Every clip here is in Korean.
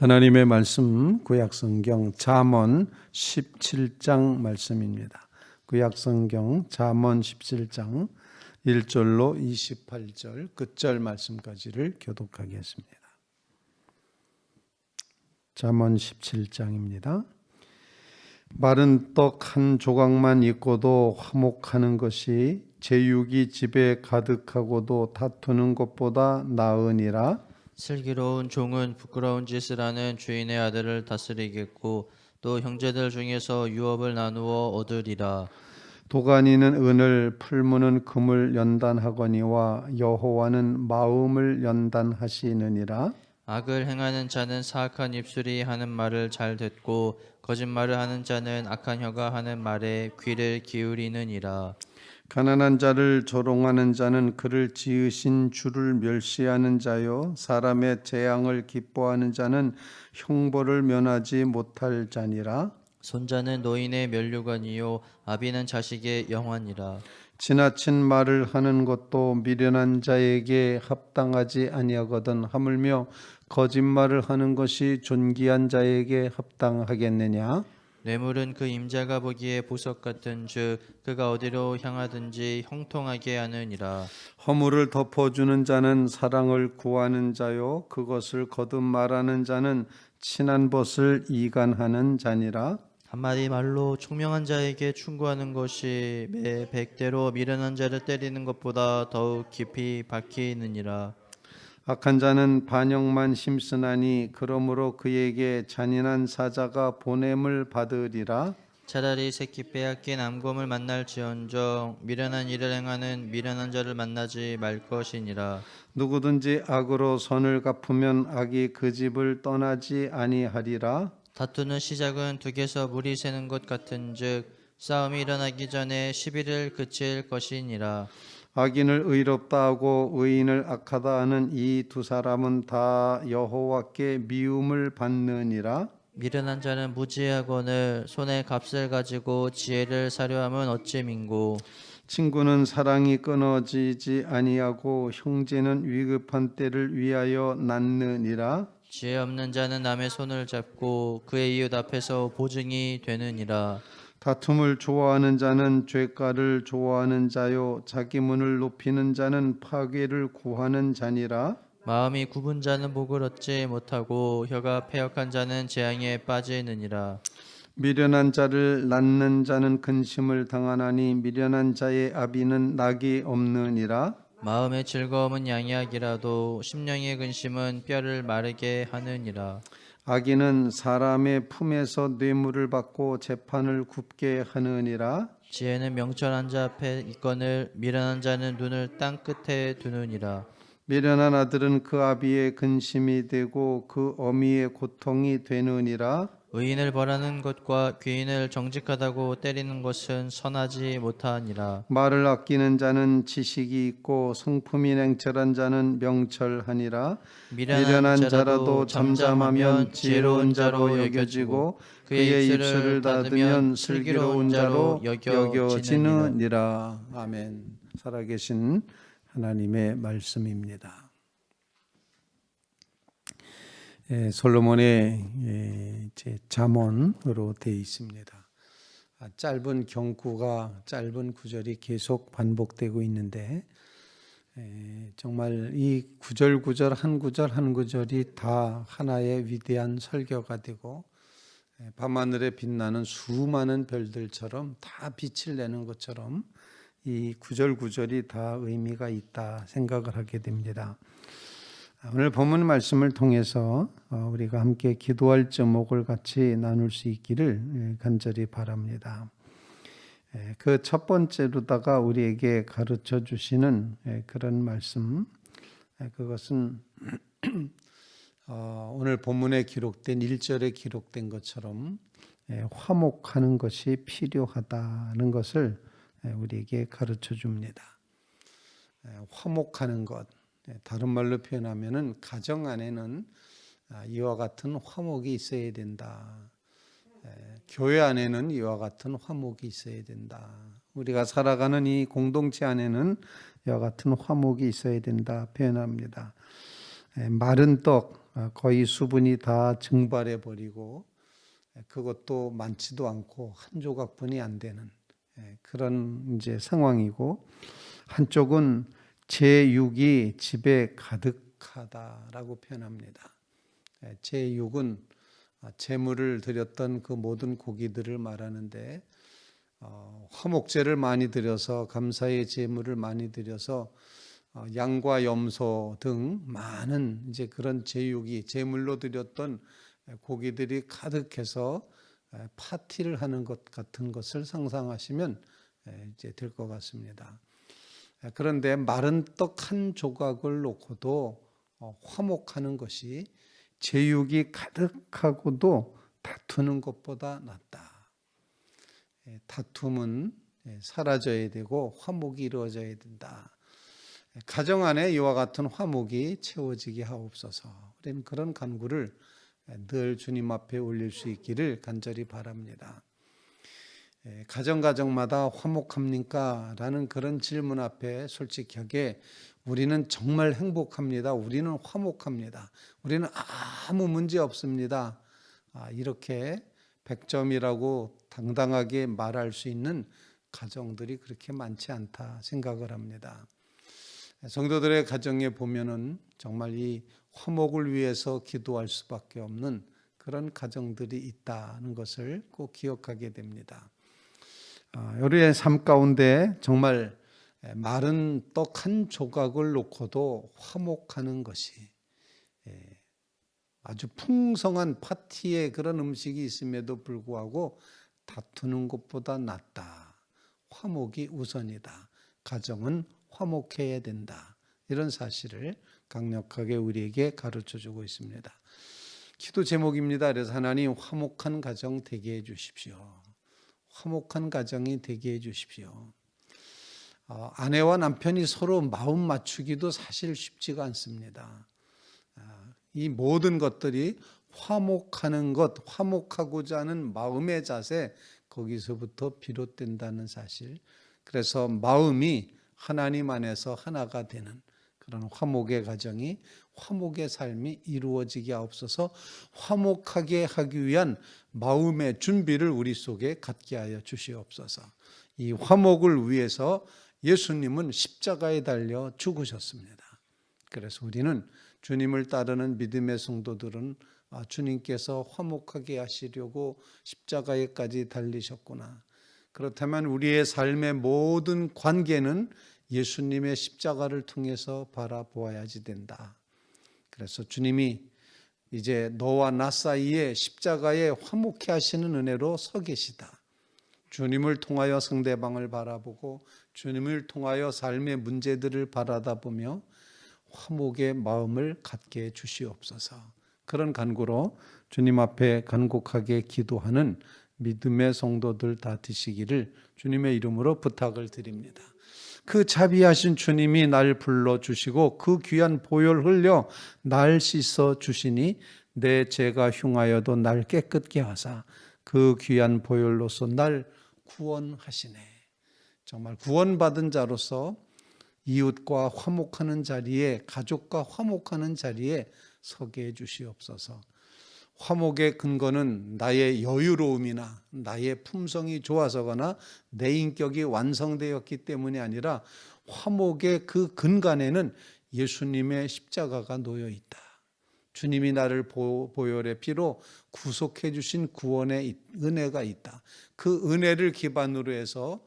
하나님의 말씀 구약성경 잠언 17장 말씀입니다. 구약성경 잠언 17장 1절로 28절 끝절 말씀까지를 교독하겠습니다. 잠언 17장입니다. 마른 떡 한 조각만 있고도 화목하는 것이 제육이 집에 가득하고도 다투는 것보다 나으니라. 슬기로운 종은 부끄러운 짓을 하는 주인의 아들을 다스리겠고 또 형제들 중에서 유업을 나누어 얻으리라. 도가니는 은을 풀무는 금을 연단하거니와 여호와는 마음을 연단하시느니라. 악을 행하는 자는 사악한 입술이 하는 말을 잘 듣고 거짓말을 하는 자는 악한 혀가 하는 말에 귀를 기울이느니라. 가난한 자를 조롱하는 자는 그를 지으신 주를 멸시하는 자요, 사람의 재앙을 기뻐하는 자는 형벌을 면하지 못할 자니라. 손자는 노인의 면류관이요 아비는 자식의 영환이라. 지나친 말을 하는 것도 미련한 자에게 합당하지 아니하거든 하물며 거짓말을 하는 것이 존귀한 자에게 합당하겠느냐. 뇌물은 그 임자가 보기에 보석 같은즉 그가 어디로 향하든지 형통하게 하느니라. 허물을 덮어주는 자는 사랑을 구하는 자요, 그것을 거듭 말하는 자는 친한 벗을 이간하는 자니라. 한마디 말로 총명한 자에게 충고하는 것이 매 100대로 미련한 자를 때리는 것보다 더욱 깊이 박히느니라. 악한 자는 반역만 힘쓰나니 그러므로 그에게 잔인한 사자가 보냄을 받으리라. 차라리 새끼 빼앗긴 암곰을 만날지언정 미련한 일을 행하는 미련한 자를 만나지 말 것이니라. 누구든지 악으로 선을 갚으면 악이 그 집을 떠나지 아니하리라. 다투는 시작은 둑에서 물이 새는 것 같은즉 싸움이 일어나기 전에 시비를 그칠 것이니라. 악인을 의롭다 하고 의인을 악하다 하는 이 두 사람은 다 여호와께 미움을 받느니라. 미련한 자는 무지하거늘 손에 값을 가지고 지혜를 사려함은 어찌 민고. 친구는 사랑이 끊어지지 아니하고 형제는 위급한 때를 위하여 낳느니라. 지혜 없는 자는 남의 손을 잡고 그의 이웃 앞에서 보증이 되느니라. 다툼을 좋아하는 자는 죄가를 좋아하는 자요, 자기 문을 높이는 자는 파괴를 구하는 자니라. 마음이 굽은 자는 복을 얻지 못하고 혀가 패역한 자는 재앙에 빠지느니라. 미련한 자를 낳는 자는 근심을 당하나니 미련한 자의 아비는 낙이 없느니라. 마음의 즐거움은 양약이라도 심령의 근심은 뼈를 마르게 하느니라. 악인은 사람의 품에서 뇌물을 받고 재판을 굽게 하느니라. 지혜는 명철한 자 앞에 있거늘 미련한 자는 눈을 땅 끝에 두느니라. 미련한 아들은 그 아비의 근심이 되고 그 어미의 고통이 되느니라. 의인을 벌하는 것과 귀인을 정직하다고 때리는 것은 선하지 못하니라. 말을 아끼는 자는 지식이 있고 성품이 냉철한 자는 명철하니라. 미련한 자라도 잠잠하면 지혜로운 자로 여겨지고 그의 입술을 닫으면 슬기로운 자로 여겨지느니라. 아멘. 살아계신 하나님의 말씀입니다. 솔로몬의 잠언으로 되어 있습니다. 짧은 경구가 짧은 구절이 계속 반복되고 있는데 정말 이 구절 한 구절 한 구절이 다 하나의 위대한 설교가 되고 밤하늘에 빛나는 수많은 별들처럼 다 빛을 내는 것처럼 이 구절이 다 의미가 있다 생각을 하게 됩니다. 오늘 본문 말씀을 통해서 우리가 함께 기도할 제목을 같이 나눌 수 있기를 간절히 바랍니다. 그 첫 번째로다가 우리에게 가르쳐 주시는 그런 말씀, 그것은 오늘 본문에 기록된 1절에 기록된 것처럼 화목하는 것이 필요하다는 것을 우리에게 가르쳐 줍니다. 화목하는 것, 다른 말로 표현하면은 가정 안에는 이와 같은 화목이 있어야 된다. 교회 안에는 이와 같은 화목이 있어야 된다. 우리가 살아가는 이 공동체 안에는 이와 같은 화목이 있어야 된다 표현합니다. 마른 떡 거의 수분이 다 증발해 버리고 그것도 많지도 않고 한 조각분이 안 되는 그런 이제 상황이고, 한쪽은 제6이 집에 가득하다라고 표현합니다. 제6은 제물을 드렸던 그 모든 고기들을 말하는데, 화목제를 많이 드려서 감사의 제물을 많이 드려서 양과 염소 등 많은 이제 그런 제육이 제물로 드렸던 고기들이 가득해서 파티를 하는 것 같은 것을 상상하시면 이제 될 것 같습니다. 그런데 마른 떡 한 조각을 놓고도 화목하는 것이 제육이 가득하고도 다투는 것보다 낫다. 다툼은 사라져야 되고 화목이 이루어져야 된다. 가정 안에 이와 같은 화목이 채워지게 하옵소서. 우리는 그런 간구를 늘 주님 앞에 올릴 수 있기를 간절히 바랍니다. 가정마다 화목합니까? 라는 그런 질문 앞에 솔직하게 우리는 정말 행복합니다. 우리는 화목합니다. 우리는 아무 문제 없습니다. 이렇게 100점이라고 당당하게 말할 수 있는 가정들이 그렇게 많지 않다 생각을 합니다. 성도들의 가정에 보면은 정말 이 화목을 위해서 기도할 수밖에 없는 그런 가정들이 있다는 것을 꼭 기억하게 됩니다. 우리의 삶 가운데 정말 마른 떡 한 조각을 놓고도 화목하는 것이, 아주 풍성한 파티에 그런 음식이 있음에도 불구하고 다투는 것보다 낫다. 화목이 우선이다. 가정은 화목해야 된다. 이런 사실을 강력하게 우리에게 가르쳐주고 있습니다. 기도 제목입니다. 그래서 하나님, 화목한 가정 되게 해주십시오. 화목한 가정이 되게 해주십시오. 아내와 남편이 서로 마음 맞추기도 사실 쉽지가 않습니다. 이 모든 것들이 화목하는 것, 화목하고자 하는 마음의 자세, 거기서부터 비롯된다는 사실. 그래서 마음이 하나님 안에서 하나가 되는 그런 화목의 가정이, 화목의 삶이 이루어지게 하옵소서. 화목하게 하기 위한 마음의 준비를 우리 속에 갖게 하여 주시옵소서. 이 화목을 위해서 예수님은 십자가에 달려 죽으셨습니다. 그래서 우리는 주님을 따르는 믿음의 성도들은 주님께서 화목하게 하시려고 십자가에까지 달리셨구나. 그렇다면 우리의 삶의 모든 관계는 예수님의 십자가를 통해서 바라보아야지 된다. 그래서 주님이 이제 너와 나 사이에 십자가에 화목해 하시는 은혜로 서 계시다. 주님을 통하여 상대방을 바라보고 주님을 통하여 삶의 문제들을 바라다보며 화목의 마음을 갖게 해 주시옵소서. 그런 간구로 주님 앞에 간곡하게 기도하는 믿음의 성도들 다 되시기를 주님의 이름으로 부탁을 드립니다. 그 자비하신 주님이 날 불러주시고 그 귀한 보혈 흘려 날 씻어 주시니 내 죄가 흉하여도 날 깨끗게 하사 그 귀한 보혈로서 날 구원하시네. 정말 구원받은 자로서 이웃과 화목하는 자리에, 가족과 화목하는 자리에 서게 해 주시옵소서. 화목의 근거는 나의 여유로움이나 나의 품성이 좋아서거나 내 인격이 완성되었기 때문이 아니라 화목의 그 근간에는 예수님의 십자가가 놓여 있다. 주님이 나를 보혈의 피로 구속해 주신 구원의 은혜가 있다. 그 은혜를 기반으로 해서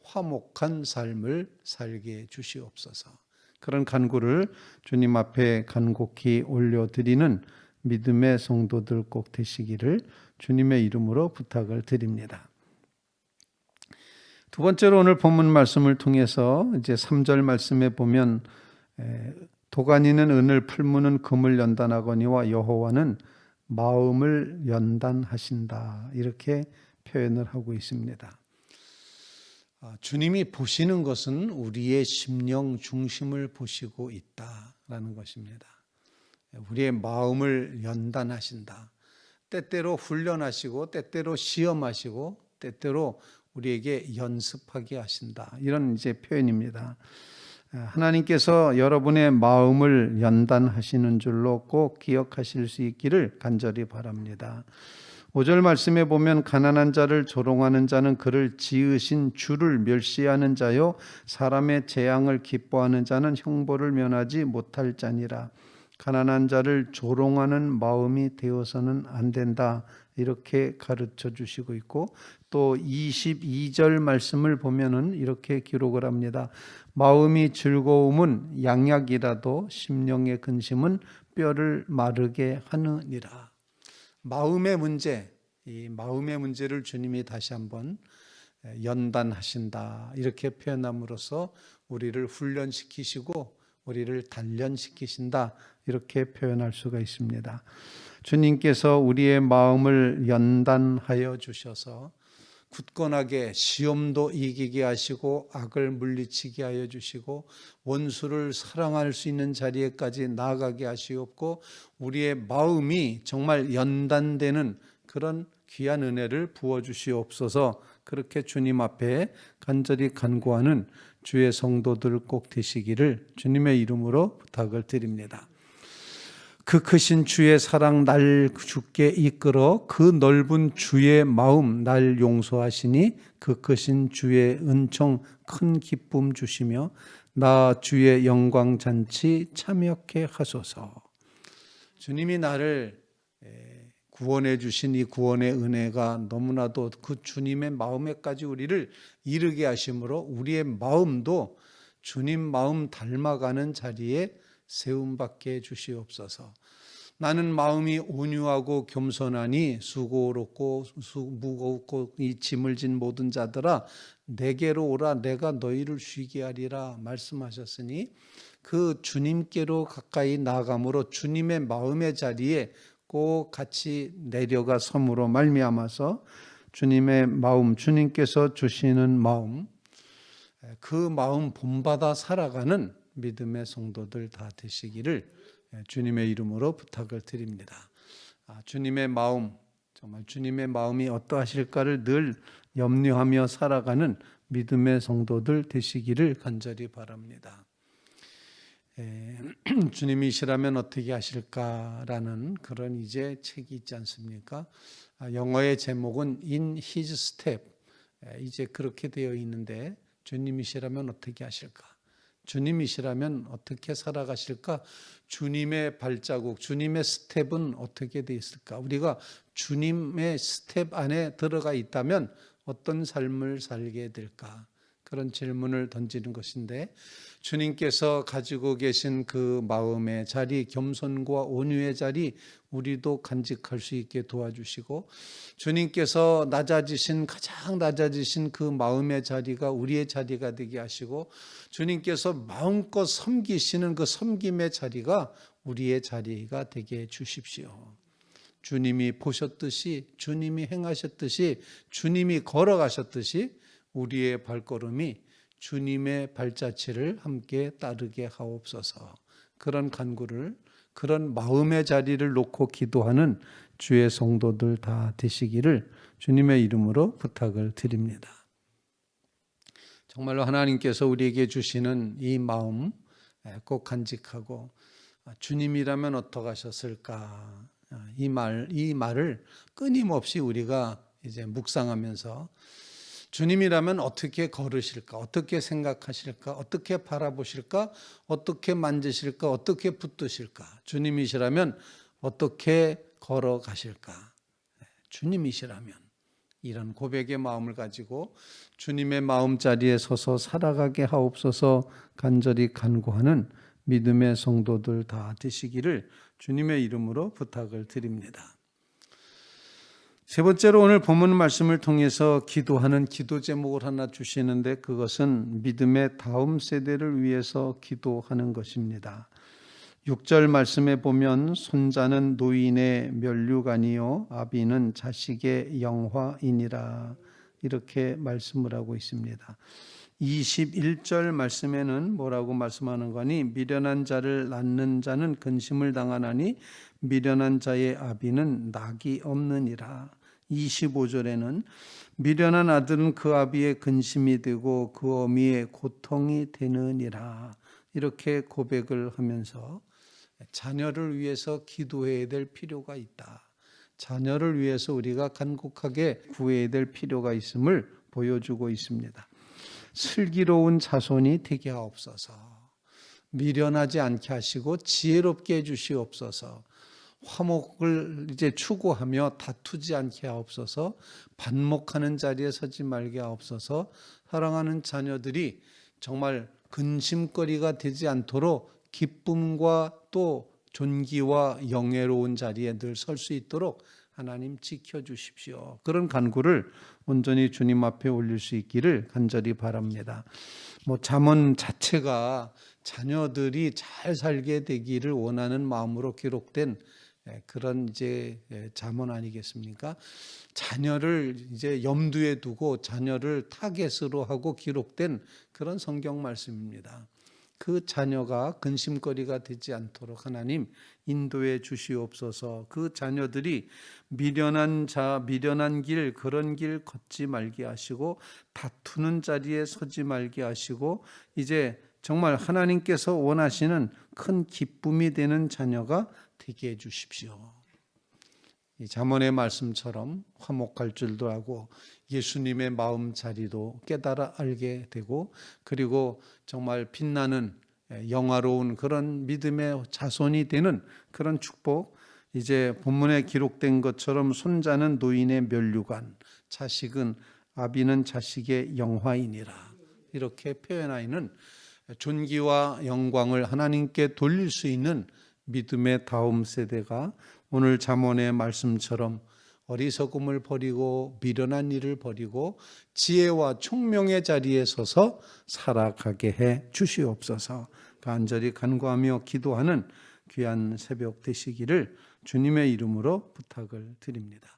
화목한 삶을 살게 주시옵소서. 그런 간구를 주님 앞에 간곡히 올려드리는 믿음의 성도들 꼭 되시기를 주님의 이름으로 부탁을 드립니다. 두 번째로 오늘 본문 말씀을 통해서 이제 3절 말씀에 보면 도가니는 은을 풀무는 금을 연단하거니와 여호와는 마음을 연단하신다. 이렇게 표현을 하고 있습니다. 주님이 보시는 것은 우리의 심령 중심을 보시고 있다라는 것입니다. 우리의 마음을 연단하신다. 때때로 훈련하시고 때때로 시험하시고 때때로 우리에게 연습하게 하신다. 이런 이제 표현입니다. 하나님께서 여러분의 마음을 연단하시는 줄로 꼭 기억하실 수 있기를 간절히 바랍니다. 5절 말씀에 보면 가난한 자를 조롱하는 자는 그를 지으신 주를 멸시하는 자요 사람의 재앙을 기뻐하는 자는 형벌을 면하지 못할 자니라. 가난한 자를 조롱하는 마음이 되어서는 안 된다, 이렇게 가르쳐 주시고 있고, 또 22절 말씀을 보면은 이렇게 기록을 합니다. 마음이 즐거움은 양약이라도 심령의 근심은 뼈를 마르게 하느니라. 마음의 문제, 이 마음의 문제를 주님이 다시 한번 연단하신다, 이렇게 표현함으로써 우리를 훈련시키시고 우리를 단련시키신다, 이렇게 표현할 수가 있습니다. 주님께서 우리의 마음을 연단하여 주셔서 굳건하게 시험도 이기게 하시고 악을 물리치게 하여 주시고 원수를 사랑할 수 있는 자리에까지 나아가게 하시옵고 우리의 마음이 정말 연단되는 그런 귀한 은혜를 부어주시옵소서. 그렇게 주님 앞에 간절히 간구하는 주의 성도들 꼭 되시기를 주님의 이름으로 부탁을 드립니다. 그 크신 주의 사랑 날 주께 이끌어 그 넓은 주의 마음 날 용서하시니 그 크신 주의 은총 큰 기쁨 주시며 나 주의 영광 잔치 참여케 하소서. 주님이 나를 구원해 주신 이 구원의 은혜가 너무나도 그 주님의 마음에까지 우리를 이르게 하심으로 우리의 마음도 주님 마음 닮아가는 자리에 세움받게 해 주시옵소서. 나는 마음이 온유하고 겸손하니 수고롭고 무겁고 이 짐을 진 모든 자들아 내게로 오라 내가 너희를 쉬게 하리라 말씀하셨으니 그 주님께로 가까이 나아감으로 주님의 마음의 자리에 꼭 같이 내려가 섬으로 말미암아서 주님의 마음, 주님께서 주시는 마음, 그 마음 본받아 살아가는 믿음의 성도들 다 되시기를 주님의 이름으로 부탁을 드립니다. 주님의 마음, 정말 주님의 마음이 어떠하실까를 늘 염려하며 살아가는 믿음의 성도들 되시기를 간절히 바랍니다. 주님이시라면 어떻게 하실까라는 그런 이제 책이 있지 않습니까? 영어의 제목은 In His Step. 이제 그렇게 되어 있는데 주님이시라면 어떻게 하실까? 주님이시라면 어떻게 살아가실까? 주님의 발자국, 주님의 스텝은 어떻게 되어 있을까? 우리가 주님의 스텝 안에 들어가 있다면 어떤 삶을 살게 될까? 그런 질문을 던지는 것인데 주님께서 가지고 계신 그 마음의 자리, 겸손과 온유의 자리 우리도 간직할 수 있게 도와주시고 주님께서 가장 낮아지신 그 마음의 자리가 우리의 자리가 되게 하시고 주님께서 마음껏 섬기시는 그 섬김의 자리가 우리의 자리가 되게 해 주십시오. 주님이 보셨듯이 주님이 행하셨듯이 주님이 걸어가셨듯이 우리의 발걸음이 주님의 발자취를 함께 따르게 하옵소서. 그런 간구를, 그런 마음의 자리를 놓고 기도하는 주의 성도들 다 되시기를 주님의 이름으로 부탁을 드립니다. 정말로 하나님께서 우리에게 주시는 이 마음 꼭 간직하고 주님이라면 어떡하셨을까? 이 말을 끊임없이 우리가 이제 묵상하면서 주님이라면 어떻게 걸으실까? 어떻게 생각하실까? 어떻게 바라보실까? 어떻게 만지실까? 어떻게 붙드실까? 주님이시라면 어떻게 걸어가실까? 주님이시라면 이런 고백의 마음을 가지고 주님의 마음자리에 서서 살아가게 하옵소서 간절히 간구하는 믿음의 성도들 다 되시기를 주님의 이름으로 부탁을 드립니다. 세 번째로 오늘 본문 말씀을 통해서 기도하는 기도 제목을 하나 주시는데 그것은 믿음의 다음 세대를 위해서 기도하는 것입니다. 6절 말씀에 보면 손자는 노인의 면류관이요 아비는 자식의 영화이니라 이렇게 말씀을 하고 있습니다. 21절 말씀에는 뭐라고 말씀하는 거니 미련한 자를 낳는 자는 근심을 당하나니 미련한 자의 아비는 낙이 없느니라. 25절에는 미련한 아들은 그 아비의 근심이 되고 그 어미의 고통이 되느니라. 이렇게 고백을 하면서 자녀를 위해서 기도해야 될 필요가 있다. 자녀를 위해서 우리가 간곡하게 구해야 될 필요가 있음을 보여주고 있습니다. 슬기로운 자손이 되게 하옵소서. 미련하지 않게 하시고 지혜롭게 해주시옵소서. 화목을 이제 추구하며 다투지 않게 하옵소서. 반목하는 자리에 서지 말게 하옵소서. 사랑하는 자녀들이 정말 근심거리가 되지 않도록 기쁨과 또 존귀와 영예로운 자리에 늘 설 수 있도록 하나님 지켜주십시오. 그런 간구를 온전히 주님 앞에 올릴 수 있기를 간절히 바랍니다. 잠언 자체가 자녀들이 잘 살게 되기를 원하는 마음으로 기록된 그런 이제 잠언 아니겠습니까? 자녀를 이제 염두에 두고 자녀를 타겟으로 하고 기록된 그런 성경 말씀입니다. 그 자녀가 근심거리가 되지 않도록 하나님 인도해 주시옵소서. 그 자녀들이 미련한 길, 그런 길 걷지 말게 하시고 다투는 자리에 서지 말게 하시고 이제 정말 하나님께서 원하시는 큰 기쁨이 되는 자녀가 되게 해 주십시오. 이 잠언의 말씀처럼 화목할 줄도 하고 예수님의 마음자리도 깨달아 알게 되고 그리고 정말 빛나는 영화로운 그런 믿음의 자손이 되는 그런 축복, 이제 본문에 기록된 것처럼 손자는 노인의 면류관, 자식은 아비는 자식의 영화이니라. 이렇게 표현하여는 존귀와 영광을 하나님께 돌릴 수 있는 믿음의 다음 세대가 오늘 잠언의 말씀처럼 어리석음을 버리고 미련한 일을 버리고 지혜와 총명의 자리에 서서 살아가게 해 주시옵소서. 간절히 간구하며 기도하는 귀한 새벽 되시기를 주님의 이름으로 부탁을 드립니다.